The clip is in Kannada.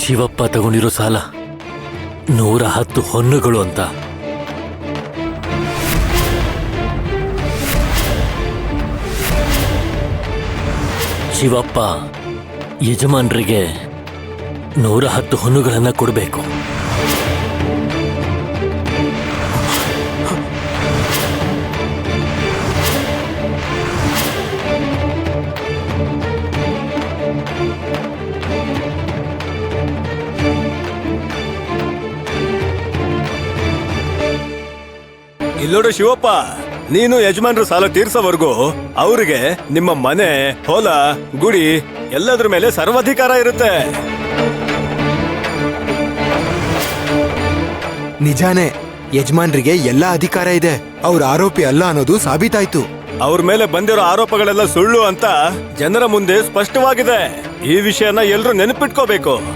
ಶಿವಪ್ಪ ತಗೊಂಡಿರೋ ಸಾಲ 110 ಹೊನ್ನುಗಳು ಅಂತ. ಶಿವಪ್ಪ ಯಜಮಾನ್ರಿಗೆ 110 ಹೊನ್ನುಗಳನ್ನ ಕೊಡಬೇಕು. ಇಲ್ಲೋಡು ಶಿವಪ್ಪ, ನೀನು ಯಜಮಾನ್ರ ಸಾಲ ತೀರ್ಸೋವರೆಗೂ ಅವ್ರಿಗೆ ನಿಮ್ಮ ಮನೆ, ಹೊಲ, ಗುಡಿ ಎಲ್ಲದ್ರ ಮೇಲೆ ಸರ್ವಾಧಿಕಾರ ಇರುತ್ತೆ. ನಿಜಾನೇ, ಯಜಮಾನ್ರಿಗೆ ಎಲ್ಲ ಅಧಿಕಾರ ಇದೆ. ಅವ್ರ ಆರೋಪಿ ಅಲ್ಲ ಅನ್ನೋದು ಸಾಬೀತಾಯ್ತು. ಅವ್ರ ಮೇಲೆ ಬಂದಿರೋ ಆರೋಪಗಳೆಲ್ಲ ಸುಳ್ಳು ಅಂತ ಜನರ ಮುಂದೆ ಸ್ಪಷ್ಟವಾಗಿದೆ. ಈ ವಿಷಯನ ಎಲ್ರೂ ನೆನಪಿಟ್ಕೋಬೇಕು.